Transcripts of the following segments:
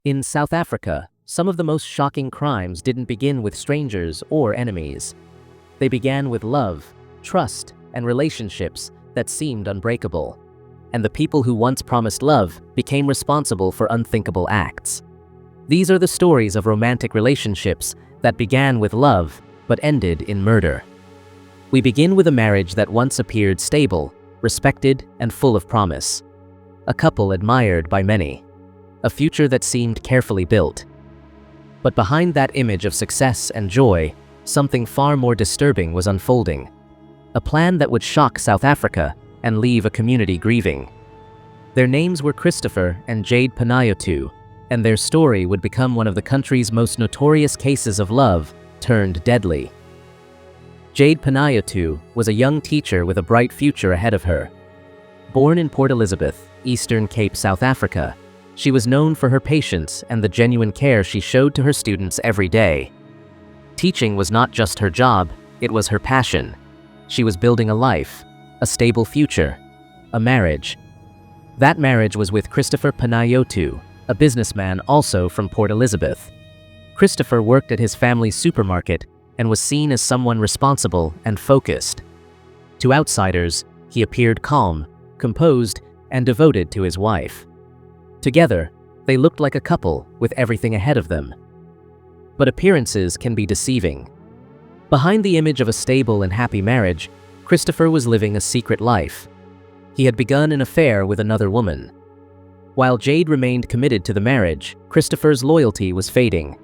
In South Africa, some of the most shocking crimes didn't begin with strangers or enemies. They began with love, trust, and relationships that seemed unbreakable. And the people who once promised love became responsible for unthinkable acts. These are the stories of romantic relationships that began with love but ended in murder. We begin with a marriage that once appeared stable, respected, and full of promise. A couple admired by many. A future that seemed carefully built. But behind that image of success and joy, something far more disturbing was unfolding. A plan that would shock South Africa and leave a community grieving. Their names were Christopher and Jayde Panayiotou, and their story would become one of the country's most notorious cases of love turned deadly. Jade Panayiotou was a young teacher with a bright future ahead of her. Born in Port Elizabeth, Eastern Cape, South Africa, she was known for her patience and the genuine care she showed to her students every day. Teaching was not just her job, it was her passion. She was building a life, a stable future, a marriage. That marriage was with Christopher Panayiotou, a businessman also from Port Elizabeth. Christopher worked at his family's supermarket and was seen as someone responsible and focused. To outsiders, he appeared calm, composed, and devoted to his wife. Together, they looked like a couple with everything ahead of them. But appearances can be deceiving. Behind the image of a stable and happy marriage, Christopher was living a secret life. He had begun an affair with another woman. While Jade remained committed to the marriage, Christopher's loyalty was fading,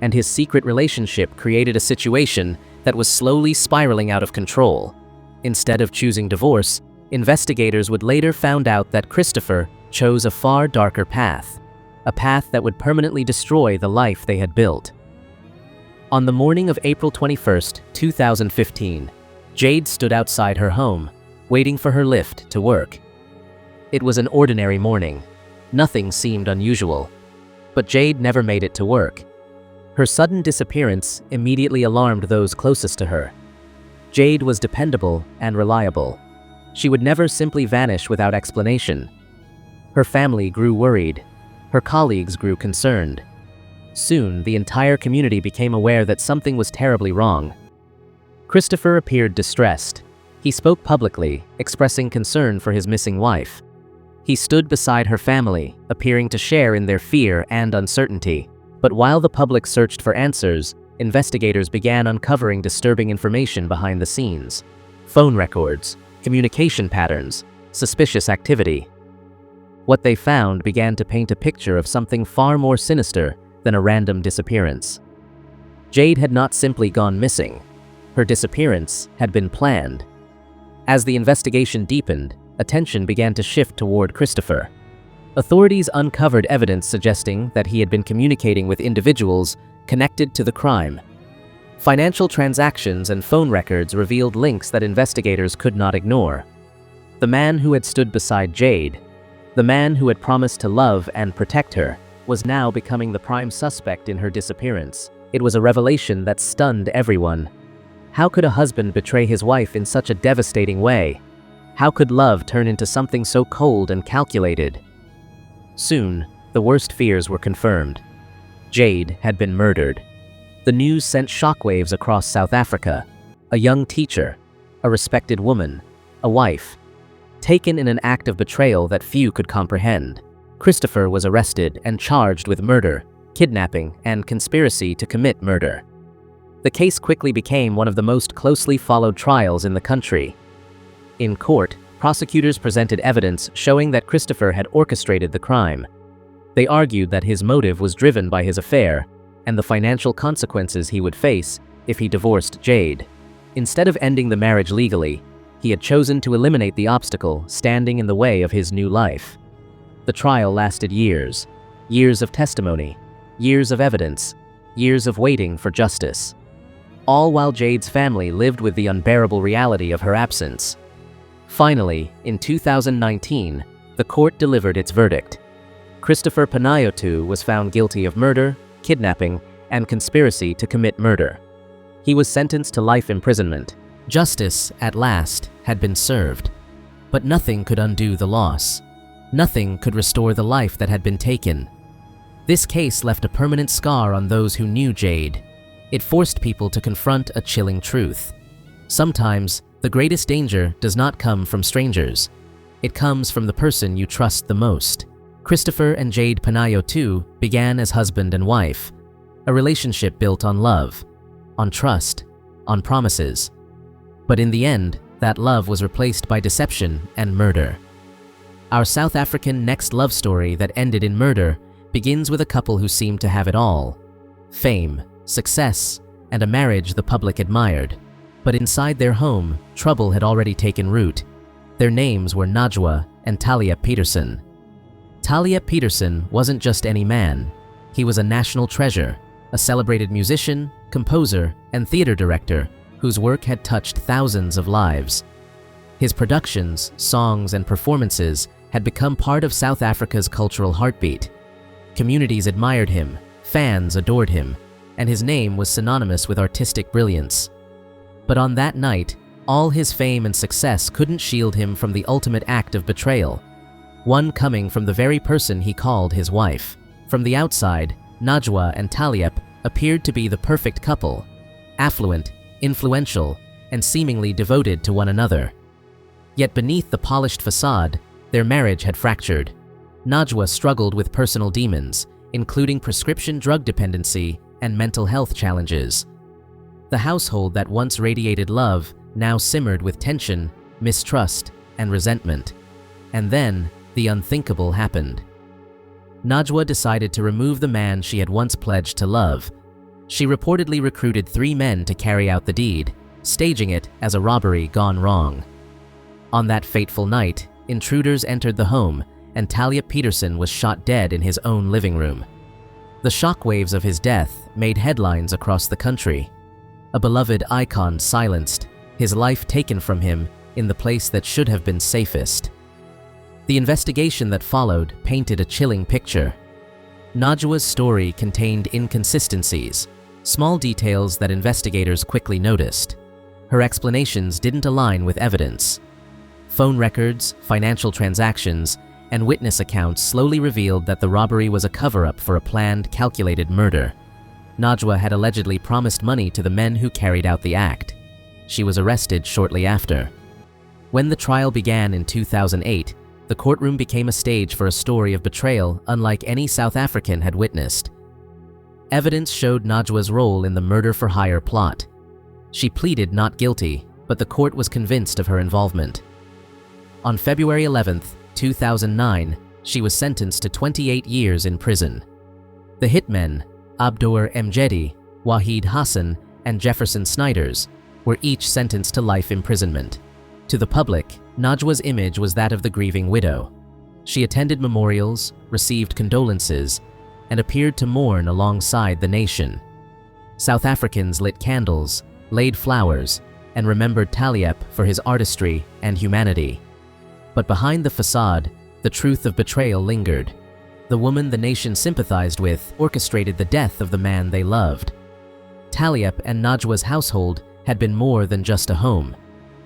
and his secret relationship created a situation that was slowly spiraling out of control. Instead of choosing divorce, investigators would later find out that Christopher chose a far darker path, a path that would permanently destroy the life they had built. On the morning of April 21, 2015, Jade stood outside her home, waiting for her lift to work. It was an ordinary morning. Nothing seemed unusual. But Jade never made it to work. Her sudden disappearance immediately alarmed those closest to her. Jade was dependable and reliable. She would never simply vanish without explanation. Her family grew worried. Her colleagues grew concerned. Soon, the entire community became aware that something was terribly wrong. Christopher appeared distressed. He spoke publicly, expressing concern for his missing wife. He stood beside her family, appearing to share in their fear and uncertainty. But while the public searched for answers, investigators began uncovering disturbing information behind the scenes. Phone records, communication patterns, suspicious activity. What they found began to paint a picture of something far more sinister than a random disappearance. Jade had not simply gone missing. Her disappearance had been planned. As the investigation deepened, attention began to shift toward Christopher. Authorities uncovered evidence suggesting that he had been communicating with individuals connected to the crime. Financial transactions and phone records revealed links that investigators could not ignore. The man who had stood beside Jade, the man who had promised to love and protect her, was now becoming the prime suspect in her disappearance. It was a revelation that stunned everyone. How could a husband betray his wife in such a devastating way? How could love turn into something so cold and calculated? Soon, the worst fears were confirmed. Jade had been murdered. The news sent shockwaves across South Africa. A young teacher, a respected woman, a wife, taken in an act of betrayal that few could comprehend. Christopher was arrested and charged with murder, kidnapping, and conspiracy to commit murder. The case quickly became one of the most closely followed trials in the country. In court, prosecutors presented evidence showing that Christopher had orchestrated the crime. They argued that his motive was driven by his affair and the financial consequences he would face if he divorced Jade. Instead of ending the marriage legally, he had chosen to eliminate the obstacle standing in the way of his new life. The trial lasted years. Years of testimony, years of evidence, years of waiting for justice. All while Jade's family lived with the unbearable reality of her absence. Finally, in 2019, the court delivered its verdict. Christopher Panayiotou was found guilty of murder, kidnapping, and conspiracy to commit murder. He was sentenced to life imprisonment. Justice, at last, had been served. But nothing could undo the loss. Nothing could restore the life that had been taken. This case left a permanent scar on those who knew Jade. It forced people to confront a chilling truth. Sometimes, the greatest danger does not come from strangers. It comes from the person you trust the most. Christopher and Jayde Panayiotou began as husband and wife, a relationship built on love, on trust, on promises. But in the end, that love was replaced by deception and murder. Our South African next love story that ended in murder begins with a couple who seemed to have it all: fame, success, and a marriage the public admired. But inside their home, trouble had already taken root. Their names were Najwa and Taliep Petersen. Taliep Petersen wasn't just any man. He was a national treasure, a celebrated musician, composer, and theater director whose work had touched thousands of lives. His productions, songs, and performances had become part of South Africa's cultural heartbeat. Communities admired him, fans adored him, and his name was synonymous with artistic brilliance. But on that night, all his fame and success couldn't shield him from the ultimate act of betrayal, one coming from the very person he called his wife. From the outside, Najwa and Taliep appeared to be the perfect couple, affluent, influential, and seemingly devoted to one another. Yet beneath the polished facade, their marriage had fractured. Najwa struggled with personal demons, including prescription drug dependency and mental health challenges. The household that once radiated love now simmered with tension, mistrust, and resentment. And then, the unthinkable happened. Najwa decided to remove the man she had once pledged to love. She reportedly recruited 3 men to carry out the deed, staging it as a robbery gone wrong. On that fateful night, intruders entered the home, and Taliep Petersen was shot dead in his own living room. The shockwaves of his death made headlines across the country. A beloved icon silenced, his life taken from him in the place that should have been safest. The investigation that followed painted a chilling picture. Najwa's story contained inconsistencies, small details that investigators quickly noticed. Her explanations didn't align with evidence. Phone records, financial transactions, and witness accounts slowly revealed that the robbery was a cover-up for a planned, calculated murder. Najwa had allegedly promised money to the men who carried out the act. She was arrested shortly after. When the trial began in 2008, the courtroom became a stage for a story of betrayal unlike any South African had witnessed. Evidence showed Najwa's role in the murder-for-hire plot. She pleaded not guilty, but the court was convinced of her involvement. On February 11, 2009, she was sentenced to 28 years in prison. The hitmen, Abdor Mjedi, Wahid Hassan, and Jefferson Snyders, were each sentenced to life imprisonment. To the public, Najwa's image was that of the grieving widow. She attended memorials, received condolences, and appeared to mourn alongside the nation. South Africans lit candles, laid flowers, and remembered Taliep for his artistry and humanity. But behind the facade, the truth of betrayal lingered. The woman the nation sympathized with orchestrated the death of the man they loved. Taliep and Najwa's household had been more than just a home.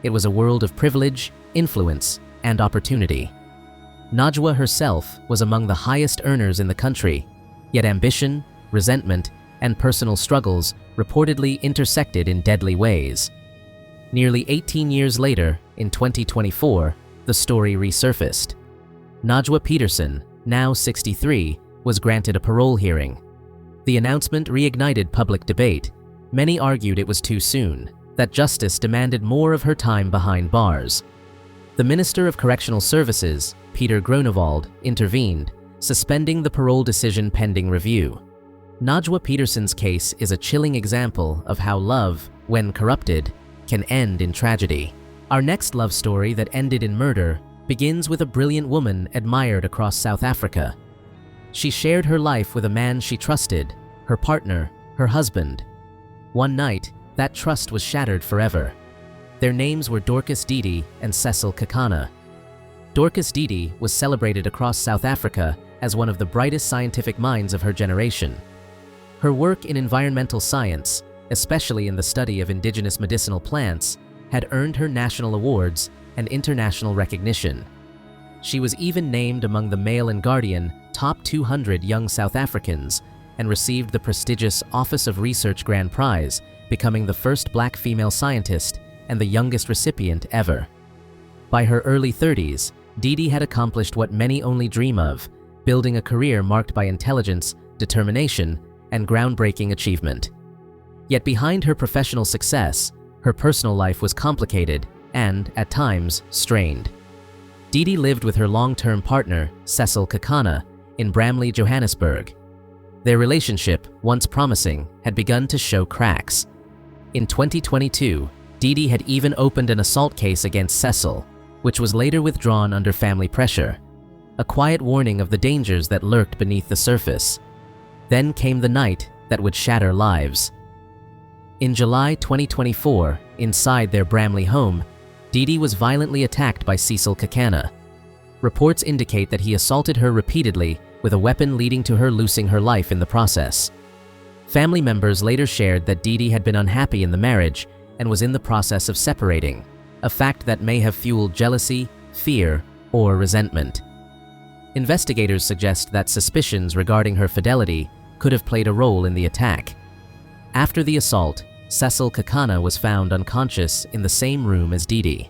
It was a world of privilege, influence, and opportunity. Najwa herself was among the highest earners in the country, yet ambition, resentment, and personal struggles reportedly intersected in deadly ways. Nearly 18 years later, in 2024, the story resurfaced. Najwa Petersen, now 63, was granted a parole hearing. The announcement reignited public debate. Many argued it was too soon, that justice demanded more of her time behind bars. The Minister of Correctional Services, Peter Groenewald, intervened, suspending the parole decision pending review. Najwa Petersen's case is a chilling example of how love, when corrupted, can end in tragedy. Our next love story that ended in murder begins with a brilliant woman admired across South Africa. She shared her life with a man she trusted, her partner, her husband. One night, that trust was shattered forever. Their names were Dorcas Didi and Cecil. Dorcas Didi was celebrated across South Africa as one of the brightest scientific minds of her generation. Her work in environmental science, especially in the study of indigenous medicinal plants, had earned her national awards and international recognition. She was even named among the Mail and Guardian top 200 young South Africans and received the prestigious Office of Research Grand Prize, becoming the first black female scientist and the youngest recipient ever. By her early 30s, Didi had accomplished what many only dream of, building a career marked by intelligence, determination, and groundbreaking achievement. Yet behind her professional success, her personal life was complicated and, at times, strained. Didi lived with her long-term partner, Cecil Lekganyane, in Bramley, Johannesburg. Their relationship, once promising, had begun to show cracks. In 2022, Didi had even opened an assault case against Cecil, which was later withdrawn under family pressure, a quiet warning of the dangers that lurked beneath the surface. Then came the night that would shatter lives. In July 2024, inside their Bramley home, Didi was violently attacked by Cecil Lekganyane. Reports indicate that he assaulted her repeatedly with a weapon, leading to her losing her life in the process. Family members later shared that Didi had been unhappy in the marriage and was in the process of separating, a fact that may have fueled jealousy, fear, or resentment. Investigators suggest that suspicions regarding her fidelity could have played a role in the attack. After the assault, Cecil Lekganyane was found unconscious in the same room as Didi.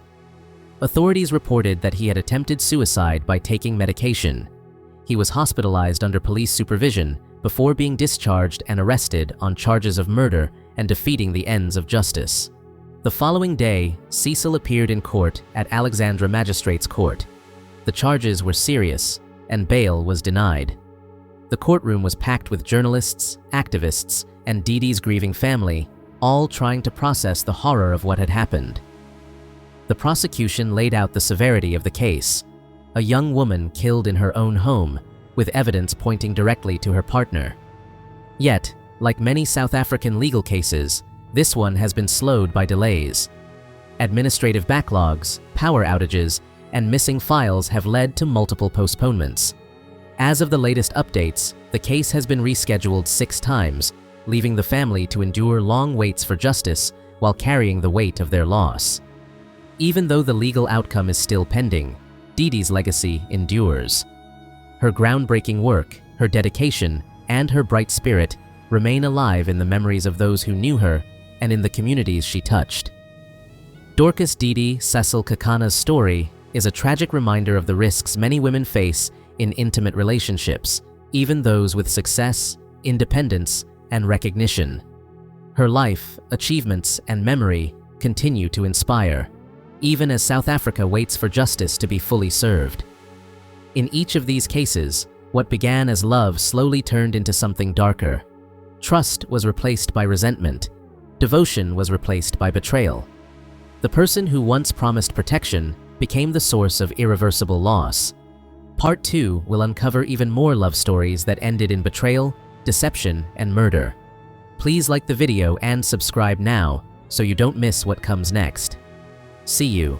Authorities reported that he had attempted suicide by taking medication. He was hospitalized under police supervision before being discharged and arrested on charges of murder and defeating the ends of justice. The following day, Cecil appeared in court at Alexandra Magistrates Court. The charges were serious, and bail was denied. The courtroom was packed with journalists, activists, and Didi's grieving family, all trying to process the horror of what had happened. The prosecution laid out the severity of the case: a young woman killed in her own home, with evidence pointing directly to her partner. Yet, like many South African legal cases, this one has been slowed by delays. Administrative backlogs, power outages, and missing files have led to multiple postponements. As of the latest updates, the case has been rescheduled 6 times, leaving the family to endure long waits for justice while carrying the weight of their loss. Even though the legal outcome is still pending, Didi's legacy endures. Her groundbreaking work, her dedication, and her bright spirit remain alive in the memories of those who knew her and in the communities she touched. Dorcas Didi Cecil Lekganyane's story is a tragic reminder of the risks many women face in intimate relationships, even those with success, independence, and recognition. Her life, achievements, and memory continue to inspire, even as South Africa waits for justice to be fully served. In each of these cases, what began as love slowly turned into something darker. Trust was replaced by resentment. Devotion was replaced by betrayal. The person who once promised protection became the source of irreversible loss. Part 2 will uncover even more love stories that ended in betrayal, deception, and murder. Please like the video and subscribe now so you don't miss what comes next. See you.